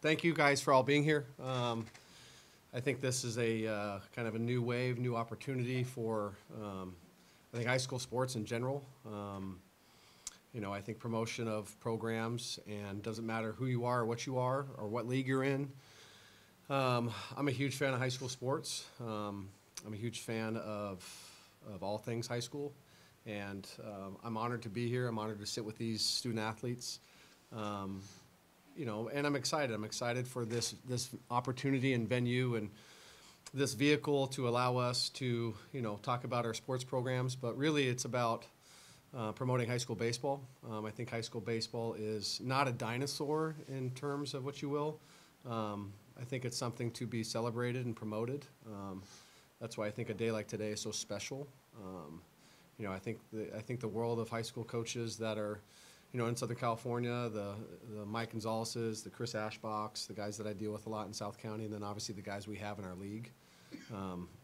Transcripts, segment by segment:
Thank you guys for all being here. I think this is a kind of a new wave, new opportunity for I think high school sports in general. I think promotion of programs, and doesn't matter who you are or what league you're in. I'm a huge fan of high school sports. I'm a huge fan of all things high school, and I'm honored to be here. I'm honored to sit with these student athletes. And I'm excited. I'm excited for this opportunity and venue and this vehicle to allow us to, talk about our sports programs. But really, it's about promoting high school baseball. I think high school baseball is not a dinosaur in terms of what you will. I think it's something to be celebrated and promoted. That's why I think a day like today is so special. I think the world of high school coaches that are, in Southern California, the Mike Gonzaleses, the Chris Ashbocks, the guys that I deal with a lot in South County, and then obviously the guys we have in our league.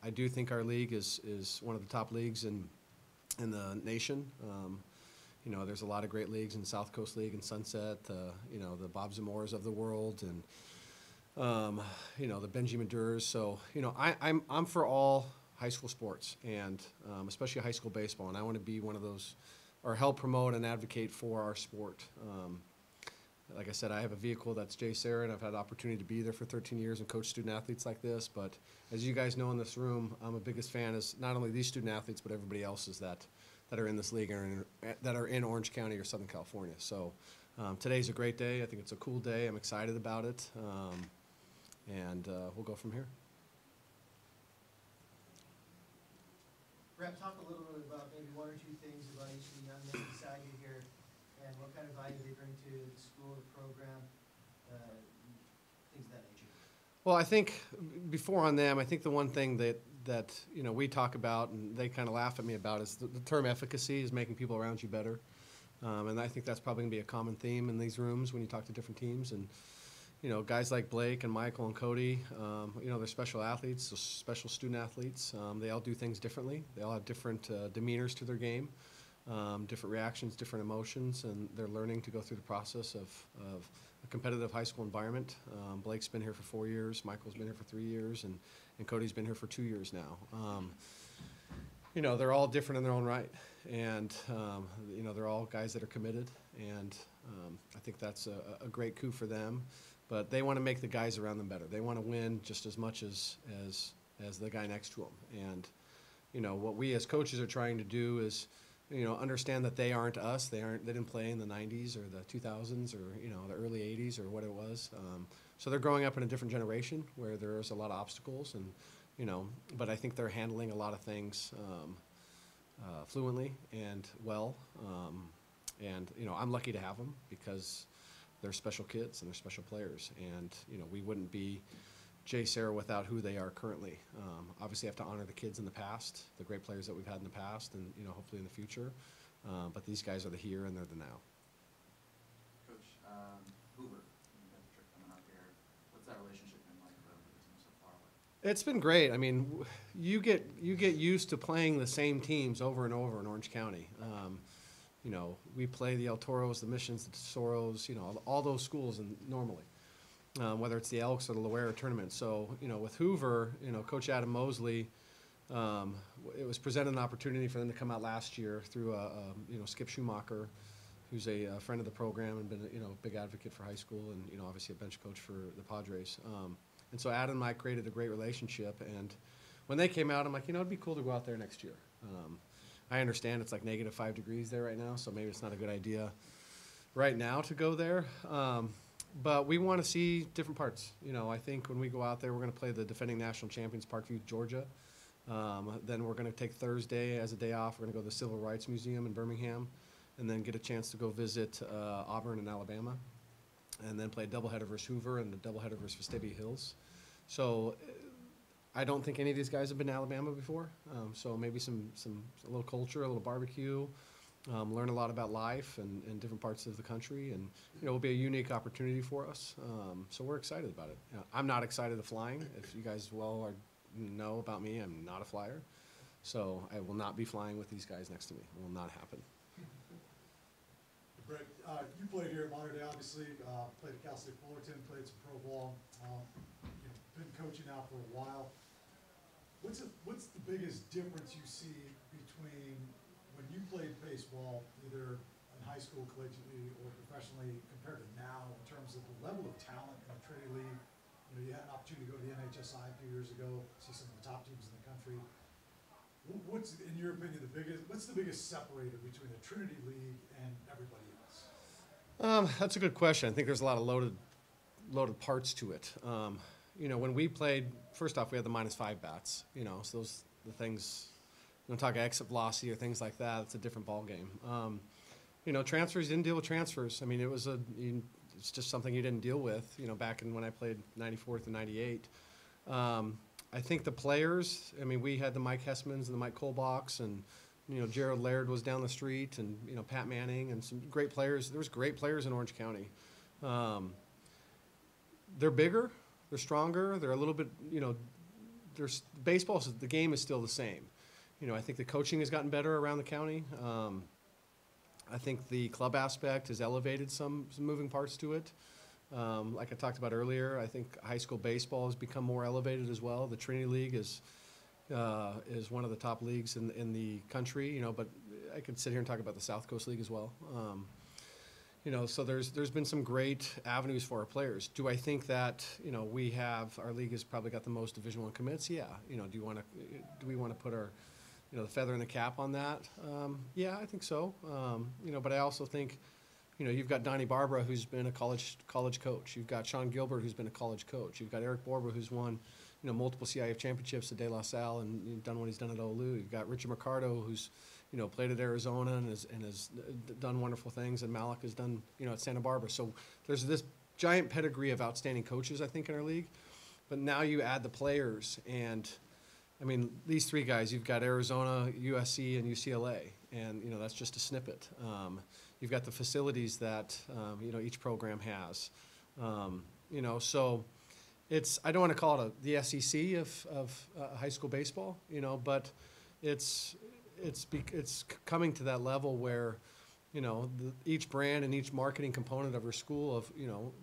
I do think our league is one of the top leagues in the nation. There's a lot of great leagues in South Coast League and Sunset, the Bob Zamores of the world, and the Benjamin Durs. So I'm for all high school sports, and especially high school baseball, and I want to be one of those, or help promote and advocate for our sport. Like I said, I have a vehicle that's JSerra, and I've had the opportunity to be there for 13 years and coach student athletes like this. But as you guys know in this room, I'm a biggest fan is not only these student athletes, but everybody else's that are in this league and that are in Orange County or Southern California. So today's a great day. I think it's a cool day. I'm excited about it, and we'll go from here. Brett, talk a little bit about maybe one or two things about each of the young men beside you here, and what kind of value they bring to the school, the program, things of that nature. Well, I think before on them, I think the one thing that we talk about and they kind of laugh at me about is the term efficacy is making people around you better, and I think that's probably going to be a common theme in these rooms when you talk to different teams. And guys like Blake and Michael and Cody, they're special athletes, so special student athletes. They all do things differently. They all have different demeanors to their game, different reactions, different emotions, and they're learning to go through the process of a competitive high school environment. Blake's been here for 4 years, Michael's been here for 3 years, and Cody's been here for 2 years now. They're all different in their own right, and they're all guys that are committed, and I think that's a great coup for them. But they want to make the guys around them better. They want to win just as much as the guy next to them. And what we as coaches are trying to do is understand that they aren't us. They didn't play in the 90s or the 2000s or the early 80s or what it was. So they're growing up in a different generation where there's a lot of obstacles, and but I think they're handling a lot of things fluently and well. And I'm lucky to have them because they're special kids and they're special players, and we wouldn't be JSerra without who they are currently. Obviously, have to honor the kids in the past, the great players that we've had in the past, and hopefully in the future. But these guys are the here and they're the now. Coach, Hoover, you got the trip coming up here. What's that relationship been like for the team so far? It's been great. I mean, you get used to playing the same teams over and over in Orange County. We play the El Toros, the Missions, the Tesoros, all those schools, and normally, whether it's the Elks or the Loera tournament. So, with Hoover, Coach Adam Mosley, it was presented an opportunity for them to come out last year through Skip Schumacher, who's a friend of the program and been a big advocate for high school, and obviously a bench coach for the Padres. And so Adam and I created a great relationship, and when they came out, I'm like, it'd be cool to go out there next year. I understand it's like -5 degrees there right now, so maybe it's not a good idea right now to go there. But we want to see different parts. I think when we go out there, we're going to play the defending national champions, Parkview, Georgia. Then we're going to take Thursday as a day off. We're going to go to the Civil Rights Museum in Birmingham, and then get a chance to go visit Auburn in Alabama, and then play a doubleheader versus Hoover and a doubleheader versus Vestavia Hills. So I don't think any of these guys have been to Alabama before, so maybe a little culture, a little barbecue, learn a lot about life and different parts of the country, and it will be a unique opportunity for us. So we're excited about it. I'm not excited of flying. If you guys know about me, I'm not a flyer, so I will not be flying with these guys next to me. It will not happen. Brett, you played here at Modern Day, obviously. Played at Cal State Fullerton, played some pro ball. baseball. You've been coaching now for a while. What's the biggest difference you see between when you played baseball, either in high school, collegiately, or professionally, compared to now in terms of the level of talent in the Trinity League? You had an opportunity to go to the NHSI a few years ago, see some of the top teams in the country. What's, in your opinion, what's the biggest separator between the Trinity League and everybody else? That's a good question. I think there's a lot of loaded parts to it. When we played, first off, we had the -5 bats. So those the things. Talk exit velocity or things like that. It's a different ball game. Transfers, didn't deal with transfers. I mean, it's just something you didn't deal with. Back in when I played '94 to '98. I think the players. I mean, we had the Mike Hessmans and the Mike Kolbachs, and Gerald Laird was down the street, and Pat Manning, and some great players. There was great players in Orange County. They're bigger, they're stronger, they're a little bit. There's baseball. The game is still the same. I think the coaching has gotten better around the county. I think the club aspect has elevated some moving parts to it. Like I talked about earlier, I think high school baseball has become more elevated as well. The Trinity League is one of the top leagues in the country, but I could sit here and talk about the South Coast League as well. So there's been some great avenues for our players. Do I think that our league has probably got the most Division I commits? Yeah. Do we want to put our the feather in the cap on that? Yeah, I think so. But I also think you've got Donnie Barbara, who's been a college coach. You've got Sean Gilbert, who's been a college coach. You've got Eric Borba, who's won multiple CIF championships at De La Salle and done what he's done at OLU. You've got Richard Mercado, who's played at Arizona and has done wonderful things, and Malik has done at Santa Barbara. So there's this giant pedigree of outstanding coaches, I think, in our league. But now you add the players, and I mean, these three guys, you've got Arizona, USC, and UCLA, and that's just a snippet. You've got the facilities that each program has. So I don't want to call it the SEC of high school baseball, but it's coming to that level where each brand and each marketing component of our school of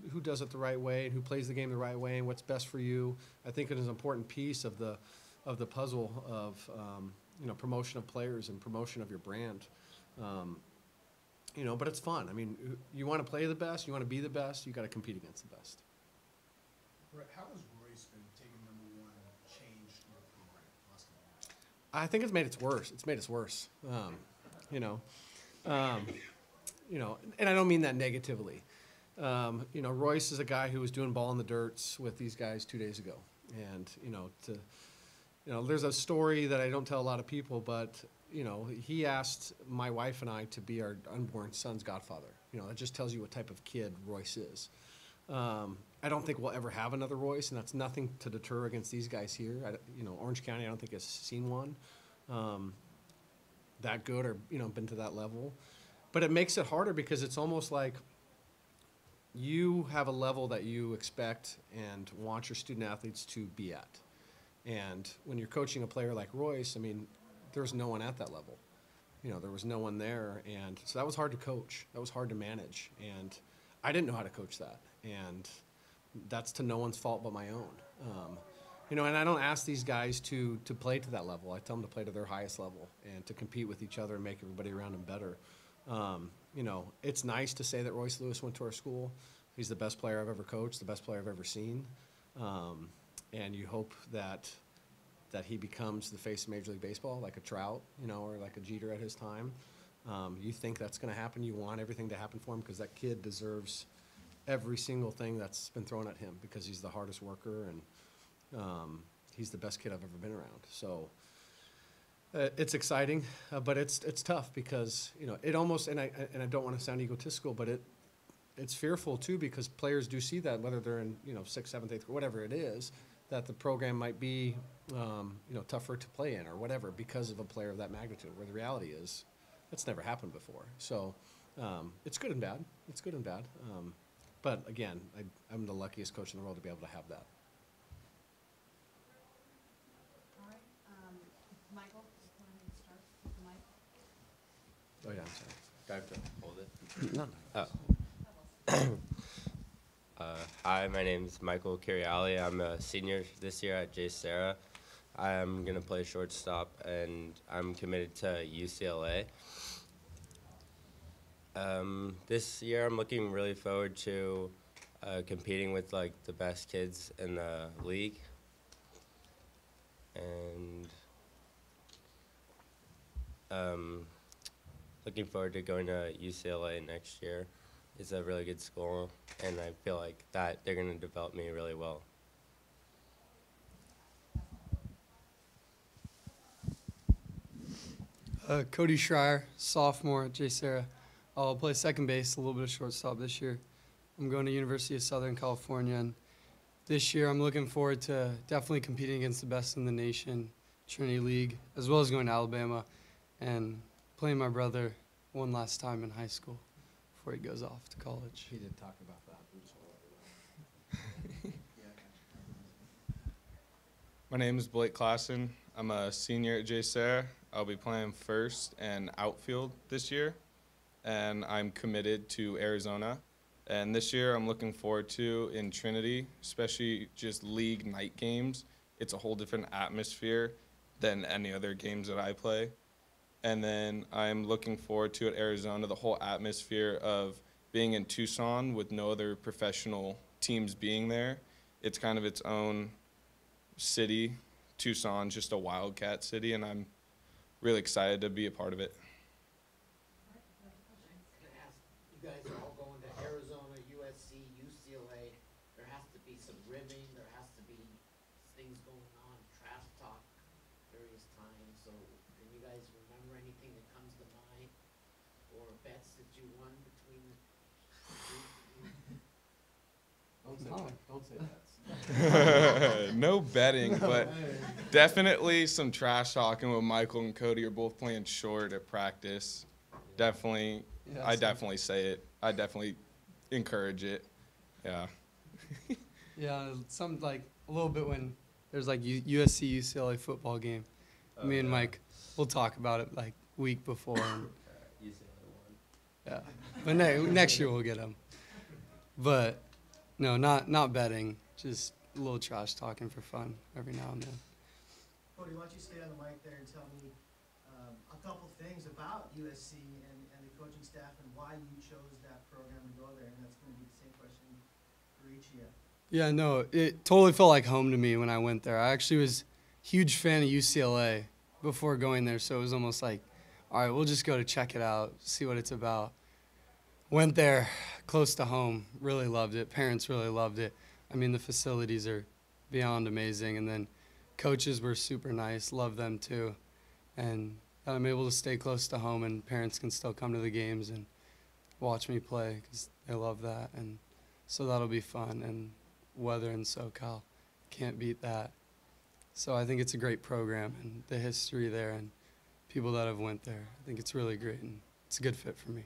who does it the right way and who plays the game the right way and what's best for you. I think it is an important piece of the puzzle of promotion of players and promotion of your brand. But it's fun. I mean, you want to play the best, you want to be the best, you got to compete against the best. Brett, how has Royce been taking #1 change your program last couple of years? I think it's made it worse. It's made us worse. And I don't mean that negatively. Royce is a guy who was doing ball in the dirts with these guys 2 days ago, and there's a story that I don't tell a lot of people, but he asked my wife and I to be our unborn son's godfather. That just tells you what type of kid Royce is. I don't think we'll ever have another Royce, and that's nothing to deter against these guys here. Orange County, I don't think has seen one that good or been to that level. But it makes it harder because it's almost like you have a level that you expect and want your student athletes to be at. And when you're coaching a player like Royce, I mean, there's no one at that level. There was no one there, and so that was hard to coach. That was hard to manage, and I didn't know how to coach that, and that's to no one's fault but my own. And I don't ask these guys to play to that level. I tell them to play to their highest level and to compete with each other and make everybody around them better. It's nice to say that Royce Lewis went to our school. He's the best player I've ever coached, the best player I've ever seen. And you hope that he becomes the face of Major League Baseball, like a Trout, or like a Jeter at his time. You think that's going to happen. You want everything to happen for him because that kid deserves every single thing that's been thrown at him because he's the hardest worker and he's the best kid I've ever been around. So it's exciting, but it's tough because it almost and I don't want to sound egotistical, but it's fearful too because players do see that whether they're in 6th, 7th, 8th, whatever it is, that the program might be tougher to play in or whatever because of a player of that magnitude. Where the reality is, that's never happened before. So it's good and bad. It's good and bad. But again, I'm the luckiest coach in the world to be able to have that. All right, Michael, go ahead and start with the mic. Oh yeah, I'm sorry. Do I have to hold it? No. Hi, my name is Michael Curialle. I'm a senior this year at JSerra. I'm going to play shortstop, and I'm committed to UCLA. This year, I'm looking really forward to competing with like the best kids in the league, and looking forward to going to UCLA next year. It's a really good school, and I feel like that they're going to develop me really well. Cody Schrier, sophomore at JSerra. I'll play second base, a little bit of shortstop this year. I'm going to University of Southern California, and this year I'm looking forward to definitely competing against the best in the nation, Trinity League, as well as going to Alabama and playing my brother one last time in high school before he goes off to college. He did talk about that. We just want to let you know. My name is Blake Klassen. I'm a senior at JSerra. I'll be playing first and outfield this year, and I'm committed to Arizona. And this year I'm looking forward to in Trinity, especially just league night games. It's a whole different atmosphere than any other games that I play. And then I'm looking forward to at Arizona, the whole atmosphere of being in Tucson with no other professional teams being there. It's kind of its own city. Tucson's just a wildcat city, and I'm really excited to be a part of it. Can I ask, you guys are all going to Arizona, USC, UCLA. There has to be some ribbing, there has to be things going on, trash talk various times. So can you guys remember anything that comes to mind or bets that you won between the Don't say that. No betting, but definitely some trash talking with Michael and Cody are both playing short at practice. Definitely, Yeah, I definitely say it. I definitely encourage it. Yeah. Yeah, some like a little bit when there's like USC UCLA football game. Me and Mike, we'll talk about it like week before. And, UCLA won. yeah, but next year we'll get them. But no, not betting. Just a little trash talking for fun every now and then. Cody, why don't you stay on the mic there and tell me a couple things about USC and the coaching staff and why you chose that program to go there, and that's going to be the same question for each of you. Yeah, no, it totally felt like home to me when I went there. I actually was a huge fan of UCLA before going there, so it was almost like, all right, we'll just go to check it out, see what it's about. Went there, close to home, really loved it. Parents really loved it. I mean, the facilities are beyond amazing, and then coaches were super nice, love them too. And I'm able to stay close to home, and parents can still come to the games and watch me play because they love that. And so that'll be fun. And weather in SoCal, can't beat that. So I think it's a great program, and the history there and people that have went there, I think it's really great, and it's a good fit for me.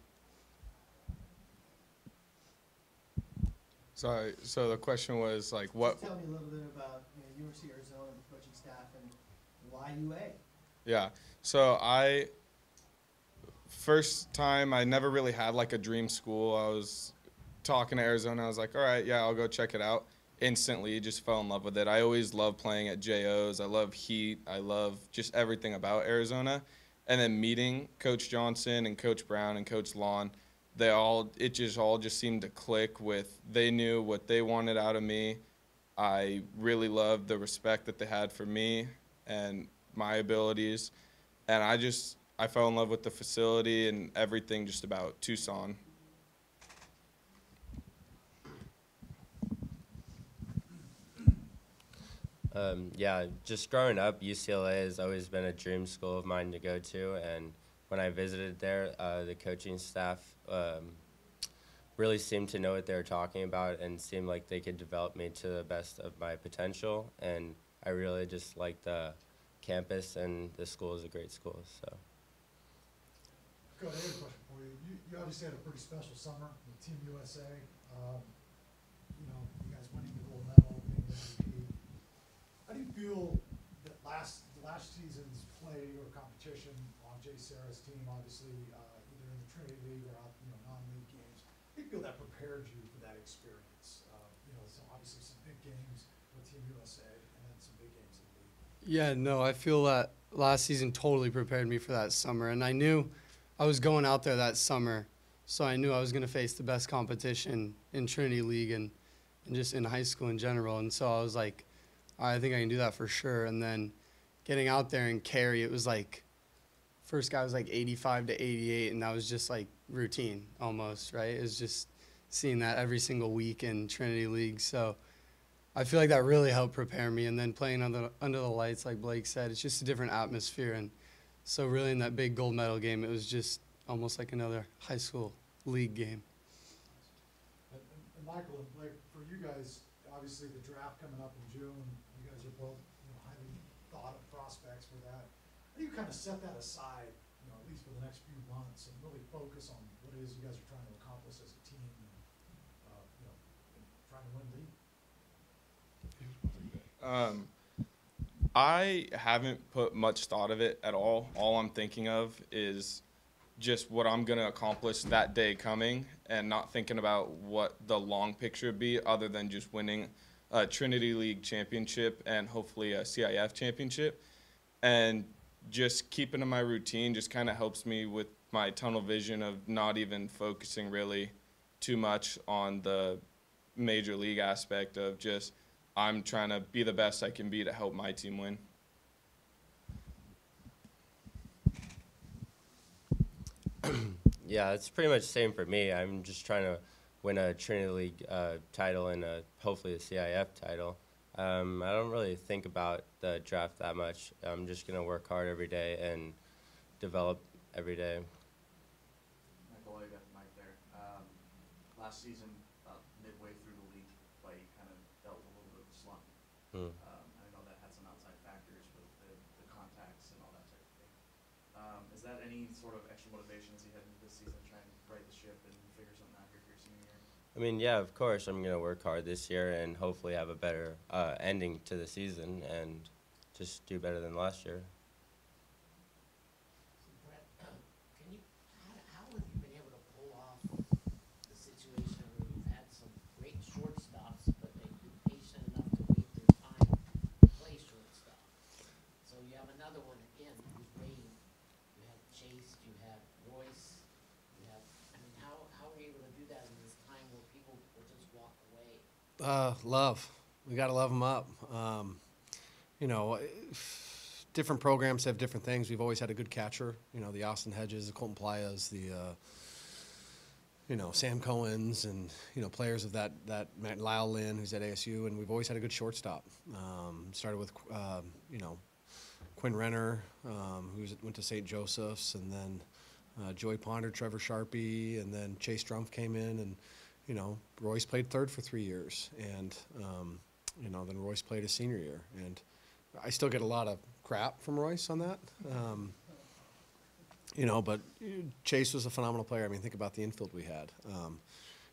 So the question was like, what? Just tell me a little bit about University of Arizona, the coaching staff, and why UA. Yeah. So first time I never really had like a dream school. I was talking to Arizona. I was like, all right, yeah, I'll go check it out. Instantly just fell in love with it. I always loved playing at JOs. I love heat. I love just everything about Arizona. And then meeting Coach Johnson and Coach Brown and Coach Lawson, it just seemed to click with, they knew what they wanted out of me. I really loved the respect that they had for me and my abilities. And I fell in love with the facility and everything just about Tucson. Yeah, just growing up, UCLA has always been a dream school of mine to go to, and when I visited there, the coaching staff really seemed to know what they were talking about and seemed like they could develop me to the best of my potential, and I really just like the campus, and the school is a great school. So. Cody, I have a question for you. You obviously had a pretty special summer with Team USA. You guys winning the gold medal, being the MVP. How do you feel that last season's play or competition on JSerra's team, obviously either in the Trinity League or non-league games, how do you feel that prepared you for that experience? obviously some big games with Team USA and then some big games in the league. Yeah, no, I feel that last season totally prepared me for that summer. And I knew I was going out there that summer, so I knew I was going to face the best competition in Trinity League and just in high school in general. And so I was like, all right, I think I can do that for sure. And then getting out there in Carey, it was like, first guy was like 85 to 88, and that was just like routine almost, right? It was just seeing that every single week in Trinity League. So I feel like that really helped prepare me. And then playing under the lights, like Blake said, it's just a different atmosphere. And so really in that big gold medal game, it was just almost like another high school league game. And Michael and Blake, for you guys, obviously the draft coming up in June, you guys are both, highly thought of prospects for that. How do you kind of set that aside, at least for the next few months, and really focus on what it is you guys are trying to accomplish as a team and, and trying to win league? I haven't put much thought of it at all. All I'm thinking of is just what I'm going to accomplish that day coming and not thinking about what the long picture would be other than just winning a Trinity League championship and hopefully a CIF championship. And just keeping to my routine just kind of helps me with my tunnel vision of not even focusing really too much on the major league aspect of just I'm trying to be the best I can be to help my team win. Yeah, it's pretty much the same for me. I'm just trying to win a Trinity League title and hopefully a CIF title. I don't really think about the draft that much. I'm just going to work hard every day and develop every day. Michael, while you got the mic there, last season, about midway through the league play, you kind of dealt with a little bit of a slump. I know that had some outside factors with the contacts and all that type of thing. Is that any sort of extra motivation as you head into this season, trying to right the ship and figure something out here for your senior year? I mean, yeah, of course, I'm going to work hard this year and hopefully have a better ending to the season and just do better than last year. So Brett, can you, how have you been able to pull off the situation where you've had some great shortstops, but they've been patient enough to wait their time to play shortstop? So you have another one again who's waiting. You have Chase, you have Royce, you have, how are you able to do that in this time where people will just walk away? Love. We got to love them up. Different programs have different things. We've always had a good catcher. The Austin Hedges, the Colton Playas, the Sam Cohen's, and players of that Lyle Lynn, who's at ASU, and we've always had a good shortstop. Started with Quinn Renner, who went to St. Joseph's, and then Joey Ponder, Trevor Sharpie, and then Chase Strumpf came in, and Royce played third for 3 years, and then Royce played his senior year, and I still get a lot of crap from Royce on that. But Chase was a phenomenal player. I mean, think about the infield we had.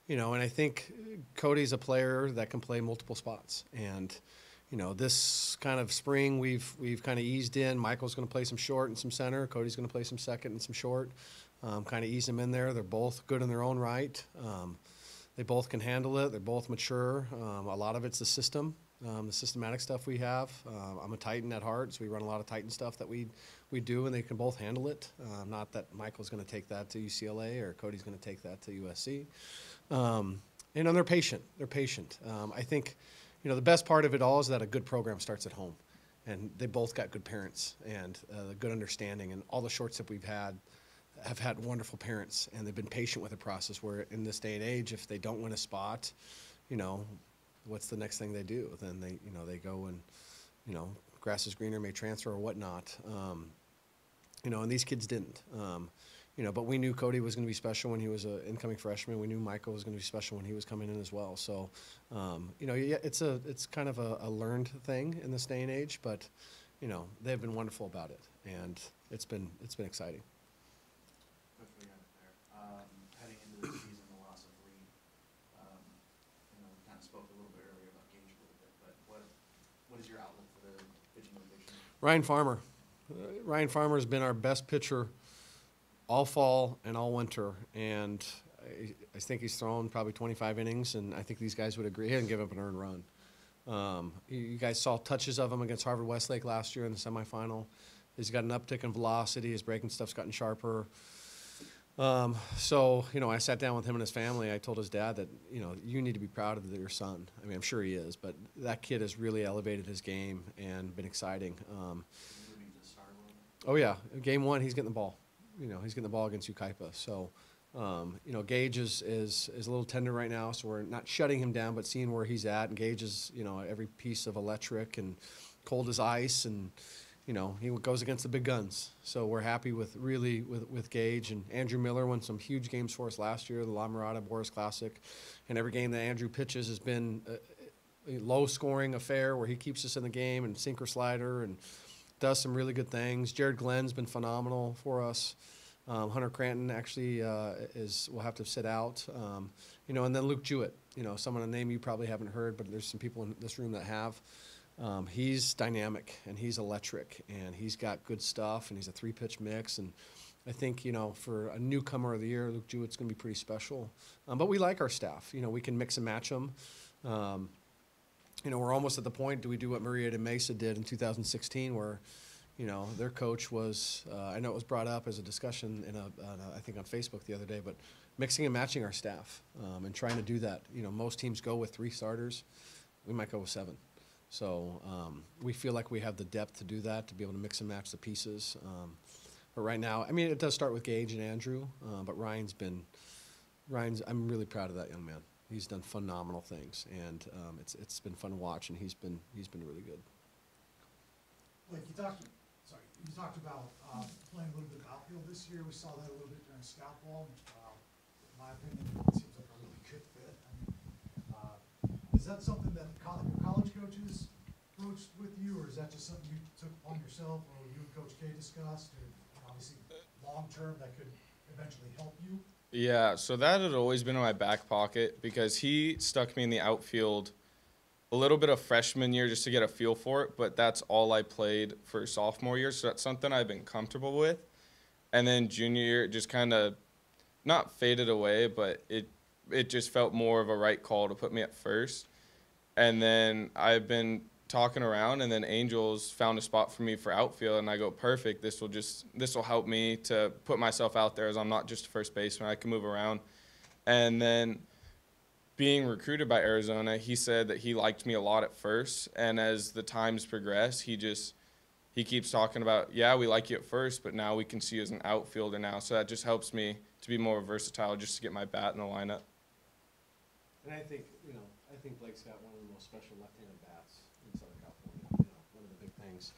And I think Cody's a player that can play multiple spots. And, this kind of spring we've kind of eased in. Michael's going to play some short and some center. Cody's going to play some second and some short. Kind of ease them in there. They're both good in their own right. They both can handle it. They're both mature. A lot of it's the system. The systematic stuff we have. I'm a Titan at heart, so we run a lot of Titan stuff that we do, and they can both handle it. Not that Michael's going to take that to UCLA or Cody's going to take that to USC. And they're patient. They're patient. I think, the best part of it all is that a good program starts at home, and they both got good parents and a good understanding. And all the shorts that we've had have had wonderful parents, and they've been patient with the process. Where in this day and age, if they don't win a spot, what's the next thing they do? Then they go and, grass is greener, may transfer or whatnot. And these kids didn't. But we knew Cody was going to be special when he was an incoming freshman. We knew Michael was going to be special when he was coming in as well. So, it's kind of a learned thing in this day and age, but, they've been wonderful about it, and it's been exciting. Coach, we got it there. Heading into the season, the loss of Lee, we kind of spoke a little bit earlier about Gage a little bit, but what is your outlook for the pitching rotation? Ryan Farmer. Ryan Farmer has been our best pitcher all fall and all winter, and I think he's thrown probably 25 innings, and I think these guys would agree. He hasn't given up an earned run. You guys saw touches of him against Harvard Westlake last year in the semifinal. He's got an uptick in velocity. His breaking stuff's gotten sharper. So, I sat down with him and his family. I told his dad that, you need to be proud of your son. I mean, I'm sure he is, but that kid has really elevated his game and been exciting. Oh, yeah. Game 1, he's getting the ball. He's getting the ball against Ukaipa. So, Gage is a little tender right now, so we're not shutting him down, but seeing where he's at. And Gage is, every piece of electric and cold as ice, and he goes against the big guns. So we're happy with Gage. And Andrew Miller won some huge games for us last year, the La Mirada Boris Classic. And every game that Andrew pitches has been a low-scoring affair where he keeps us in the game and sinker slider and does some really good things. Jared Glenn's been phenomenal for us. Hunter Cranton actually will have to sit out. And then Luke Jewett, someone a name you probably haven't heard, but there's some people in this room that have. He's dynamic, and he's electric, and he's got good stuff, and he's a 3-pitch mix. And I think, for a newcomer of the year, Luke Jewett's going to be pretty special. But we like our staff. We can mix and match them. We're almost at the point, do we do what Murrieta Mesa did in 2016, where, their coach was, I know it was brought up as a discussion I think on Facebook the other day, but mixing and matching our staff and trying to do that. Most teams go with 3 starters. We might go with 7. So we feel like we have the depth to do that, to be able to mix and match the pieces. But right now, I mean, it does start with Gage and Andrew, but Ryan's, I'm really proud of that young man. He's done phenomenal things, and it's been fun to watch, and he's been really good. Like you talked about playing a little bit of outfield this year. We saw that a little bit during scout ball. In my opinion, it seems like a really good fit. I mean, is that something that your college coaches broached with you, or is that just something you took upon yourself, or you and Coach K discussed, or obviously long term that could eventually help you? Yeah, so that had always been in my back pocket because he stuck me in the outfield a little bit of freshman year just to get a feel for it, but that's all I played for sophomore year, so that's something I've been comfortable with. And then junior year, it just kind of not faded away, but it just felt more of a right call to put me at first. And then I've been talking around, and then Angels found a spot for me for outfield, and I go, perfect, this will help me to put myself out there, as I'm not just a first baseman, I can move around. And then being recruited by Arizona, he said that he liked me a lot at first, and as the times progress, he keeps talking about, yeah, we like you at first, but now we can see you as an outfielder now, so that just helps me to be more versatile, just to get my bat in the lineup. And I think Blake's got one of the most special left-handed bats in Southern California. One of the big things.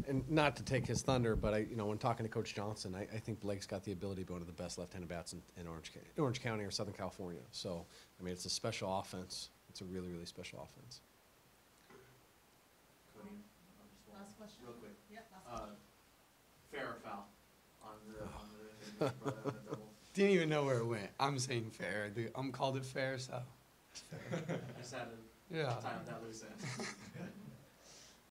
And not to take his thunder, but when talking to Coach Johnson, I think Blake's got the ability to be one of the best left-handed bats in Orange County or Southern California. So, I mean, it's a special offense. It's a really, really special offense. Cody, Last question. real quick. Yep, last question. Fair or foul on the double? Didn't even know where it went. I'm saying fair. I'm called it fair, so. Just had to Yeah. tie up that loose end.